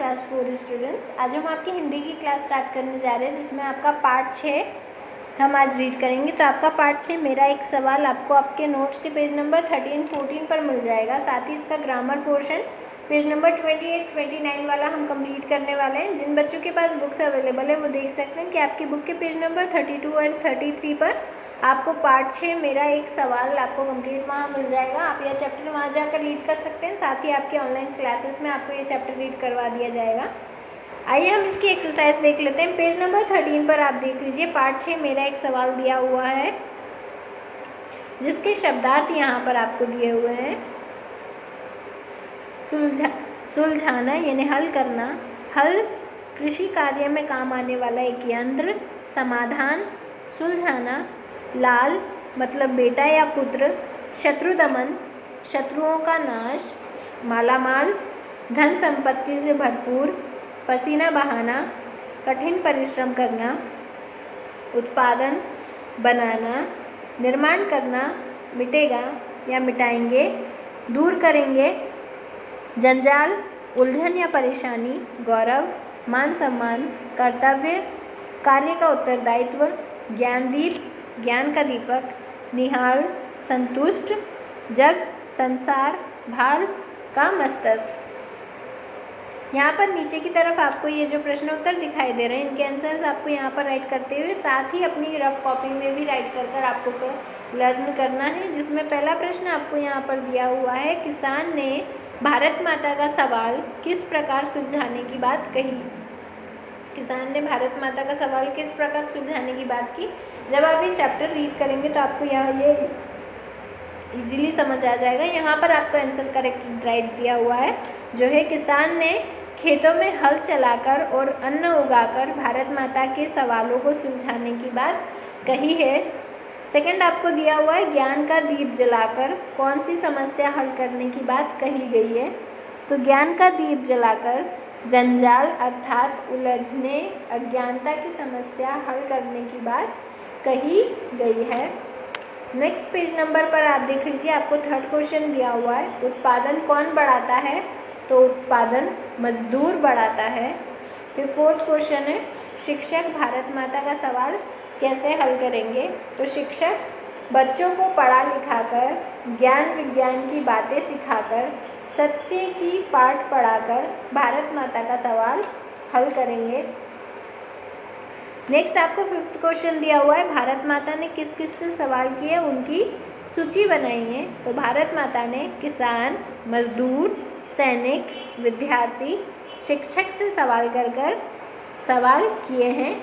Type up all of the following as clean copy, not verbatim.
Class 4 students. आज हम आपकी हिंदी की क्लास स्टार्ट करने जा रहे हैं, जिसमें आपका पार्ट 6 हम आज रीड करेंगे। तो आपका पार्ट 6 मेरा एक सवाल आपको आपके नोट्स के पेज नंबर 13-14 पर मिल जाएगा। साथ ही इसका ग्रामर पोर्शन पेज नंबर 28-29 वाला हम कंप्लीट करने वाले हैं। जिन बच्चों के पास बुक्स अवेलेबल है वो देख सकते हैं कि आपकी बुक के पेज नंबर 32 एंड 33 पर आपको पार्ट 6 मेरा एक सवाल आपको कंप्लीट वहाँ मिल जाएगा। आप यह चैप्टर वहाँ जाकर रीड कर सकते हैं। साथ ही आपके ऑनलाइन क्लासेस में आपको ये चैप्टर रीड करवा दिया जाएगा। आइए हम इसकी एक्सरसाइज देख लेते हैं। पेज नंबर 13 पर आप देख लीजिए, पार्ट 6 मेरा एक सवाल दिया हुआ है, जिसके शब्दार्थ यहाँ पर आपको दिए हुए हैं। सुलझाना यानी हल करना, हल कृषि कार्य में काम आने वाला एक यंत्र। समाधान, सुलझाना। लाल मतलब बेटा या पुत्र। शत्रु दमन, शत्रुओं का नाश। मालामाल, धन संपत्ति से भरपूर। पसीना बहाना, कठिन परिश्रम करना। उत्पादन, बनाना। निर्माण करना, मिटेगा या मिटाएंगे, दूर करेंगे। जंजाल, उलझन या परेशानी। गौरव, मान सम्मान। कर्तव्य, कार्य का उत्तरदायित्व। ज्ञानदीप, ज्ञान का दीपक। निहाल, संतुष्ट। जग, संसार। भाल का मस्तक। यहाँ पर नीचे की तरफ आपको ये जो प्रश्न उत्तर दिखाई दे रहे हैं, इनके आंसर्स आपको यहाँ पर राइट करते हुए साथ ही अपनी रफ कॉपी में भी राइट कर आपको लर्न करना है। जिसमें पहला प्रश्न आपको यहाँ पर दिया हुआ है, किसान ने भारत माता का सवाल किस प्रकार सुलझाने की बात कही। किसान ने भारत माता का सवाल किस प्रकार सुलझाने की बात की। जब आप ये चैप्टर रीड करेंगे तो आपको यहाँ ये इजीली समझ आ जाएगा। यहाँ पर आपका आंसर करेक्ट राइट दिया हुआ है, जो है किसान ने खेतों में हल चलाकर और अन्न उगाकर भारत माता के सवालों को सुलझाने की बात कही है। सेकंड आपको दिया हुआ है, ज्ञान का दीप जलाकर कौन सी समस्या हल करने की बात कही गई है। तो ज्ञान का दीप जलाकर जंजाल अर्थात उलझने, अज्ञानता की समस्या हल करने की बात कही गई है। नेक्स्ट पेज नंबर पर आप देख लीजिए, आपको थर्ड क्वेश्चन दिया हुआ है, उत्पादन कौन बढ़ाता है। तो उत्पादन मजदूर बढ़ाता है। फिर फोर्थ क्वेश्चन है, शिक्षक भारत माता का सवाल कैसे हल करेंगे। तो शिक्षक बच्चों को पढ़ा लिखाकर, ज्ञान विज्ञान की बातें सिखाकर, सत्य की पाठ पढ़ाकर भारत माता का सवाल हल करेंगे। नेक्स्ट आपको फिफ्थ क्वेश्चन दिया हुआ है, भारत माता ने किस किस से सवाल किए, उनकी सूची बनाई है। तो भारत माता ने किसान, मजदूर, सैनिक, विद्यार्थी, शिक्षक से सवाल कर सवाल किए हैं।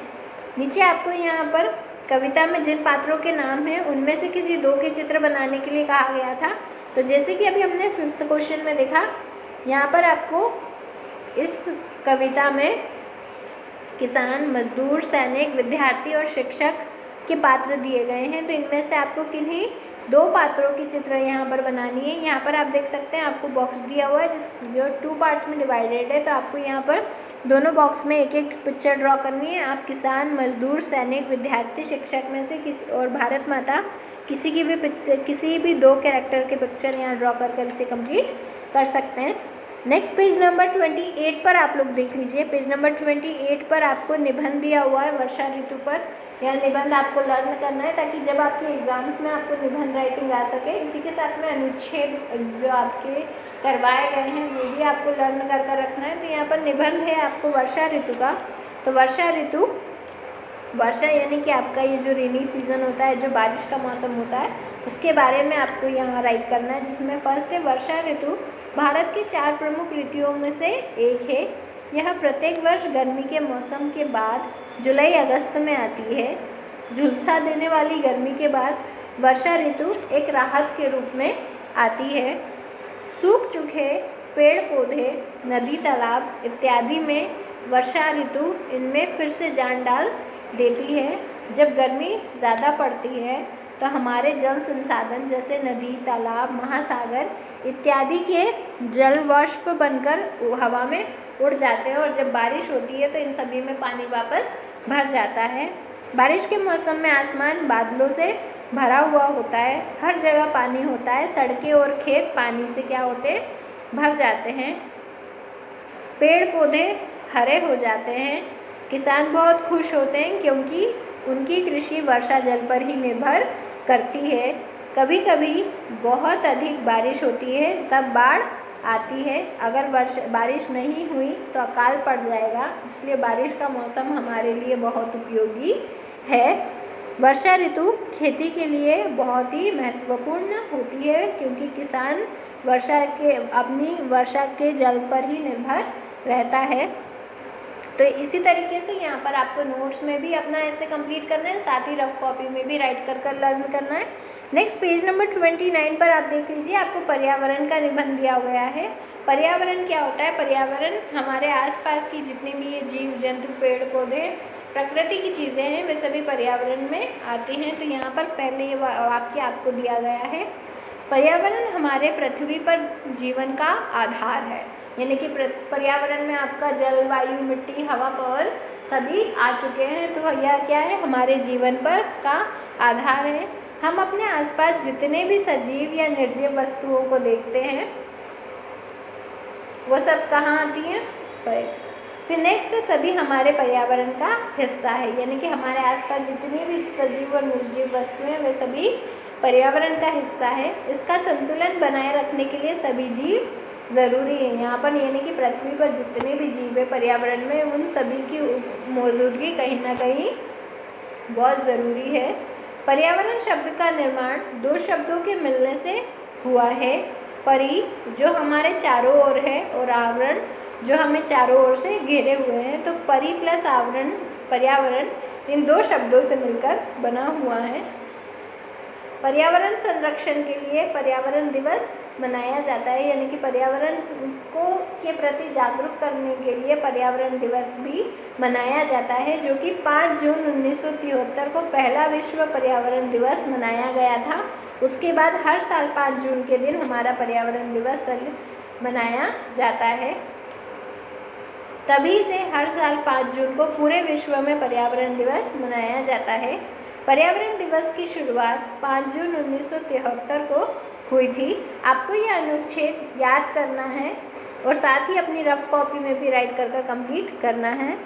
नीचे आपको यहाँ पर कविता में जिन पात्रों के नाम हैं उनमें से किसी दो के चित्र बनाने के लिए कहा गया था। तो जैसे कि अभी हमने फिफ्थ क्वेश्चन में देखा, यहाँ पर आपको इस कविता में किसान, मजदूर, सैनिक, विद्यार्थी और शिक्षक के पात्र दिए गए हैं। तो इनमें से आपको किन्हीं दो पात्रों की चित्र यहाँ पर बनानी है। यहाँ पर आप देख सकते हैं आपको बॉक्स दिया हुआ है जो 2 पार्ट्स में डिवाइडेड है। तो आपको यहाँ पर दोनों बॉक्स में एक एक पिक्चर ड्रॉ करनी है। आप किसान, मजदूर, सैनिक, विद्यार्थी, शिक्षक में से किसी और भारत माता किसी भी 2 कैरेक्टर के पिक्चर यहाँ ड्रॉ कर इसे कंप्लीट कर सकते हैं। नेक्स्ट पेज नंबर 28 पर आप लोग देख लीजिए। पेज नंबर 28 पर आपको निबंध दिया हुआ है वर्षा ऋतु पर। यह निबंध आपको लर्न करना है ताकि जब आपके एग्जाम्स में आपको निबंध राइटिंग आ सके। इसी के साथ में अनुच्छेद जो आपके करवाए गए हैं वो भी आपको लर्न कर रखना है। तो यहाँ पर निबंध है आपको वर्षा ऋतु का। तो वर्षा ऋतु, वर्षा यानी कि आपका ये जो रेनी सीजन होता है, जो बारिश का मौसम होता है, उसके बारे में आपको यहाँ राइट करना है। जिसमें फर्स्ट है, वर्षा ऋतु भारत की 4 प्रमुख ऋतुओं में से एक है। यह प्रत्येक वर्ष गर्मी के मौसम के बाद जुलाई अगस्त में आती है। झुलसा देने वाली गर्मी के बाद वर्षा ऋतु एक राहत के रूप में आती है। सूख चुके पेड़ पौधे, नदी, तालाब इत्यादि में वर्षा ऋतु इनमें फिर से जान डाल देती है। जब गर्मी ज़्यादा पड़ती है तो हमारे जल संसाधन जैसे नदी, तालाब, महासागर इत्यादि के जल वाष्प बनकर हवा में उड़ जाते हैं और जब बारिश होती है तो इन सभी में पानी वापस भर जाता है। बारिश के मौसम में आसमान बादलों से भरा हुआ होता है, हर जगह पानी होता है, सड़कें और खेत पानी से क्या होते हैं, भर जाते हैं। पेड़ पौधे हरे हो जाते हैं। किसान बहुत खुश होते हैं क्योंकि उनकी कृषि वर्षा जल पर ही निर्भर करती है। कभी कभी बहुत अधिक बारिश होती है, तब बाढ़ आती है। अगर बारिश नहीं हुई तो अकाल पड़ जाएगा, इसलिए बारिश का मौसम हमारे लिए बहुत उपयोगी है। वर्षा ऋतु खेती के लिए बहुत ही महत्वपूर्ण होती है क्योंकि किसान अपनी वर्षा के जल पर ही निर्भर रहता है। तो इसी तरीके से यहाँ पर आपको नोट्स में भी अपना ऐसे कंप्लीट करना है, साथ ही रफ कॉपी में भी राइट कर लर्न करना है। नेक्स्ट पेज नंबर 29 पर आप देख लीजिए, आपको पर्यावरण का निबंध दिया गया है। पर्यावरण क्या होता है? पर्यावरण हमारे आसपास की जितनी भी ये जीव जंतु पेड़ पौधे प्रकृति की चीज़ें हैं वे सभी पर्यावरण में आती हैं। तो यहाँ पर पहले ये वाक्य आपको दिया गया है, पर्यावरण हमारे पृथ्वी पर जीवन का आधार है। यानी कि पर्यावरण में आपका जल, वायु, मिट्टी, हवा, पवन सभी आ चुके हैं। तो यह क्या है? हमारे जीवन पर का आधार है। हम अपने आसपास जितने भी सजीव या निर्जीव वस्तुओं को देखते हैं वो सब कहाँ आती हैं? फिर नेक्स्ट सभी हमारे पर्यावरण का हिस्सा है। यानी कि हमारे आसपास जितनी भी सजीव और निर्जीव वस्तुएं वे सभी पर्यावरण का हिस्सा है। इसका संतुलन बनाए रखने के लिए सभी जीव ज़रूरी है। यहाँ पर यानी कि पृथ्वी पर जितने भी जीव है पर्यावरण में, उन सभी की मौजूदगी कहीं ना कहीं बहुत ज़रूरी है। पर्यावरण शब्द का निर्माण दो शब्दों के मिलने से हुआ है, परि जो हमारे चारों ओर है और आवरण जो हमें चारों ओर से घेरे हुए हैं। तो परि प्लस आवरण, पर्यावरण, इन दो शब्दों से मिलकर बना हुआ है। पर्यावरण संरक्षण के लिए पर्यावरण दिवस मनाया जाता है। यानी कि पर्यावरण को के प्रति जागरूक करने के लिए पर्यावरण दिवस भी मनाया जाता है, जो कि 5 जून 1973 को पहला विश्व पर्यावरण दिवस मनाया गया था। उसके बाद हर साल 5 जून के दिन हमारा पर्यावरण दिवस मनाया जाता है। तभी से हर साल 5 जून को पूरे विश्व में पर्यावरण दिवस मनाया जाता है। पर्यावरण दिवस की शुरुआत 5 जून 1973 को हुई थी। आपको ये अनुच्छेद याद करना है और साथ ही अपनी रफ कॉपी में भी राइट कर कंप्लीट करना है।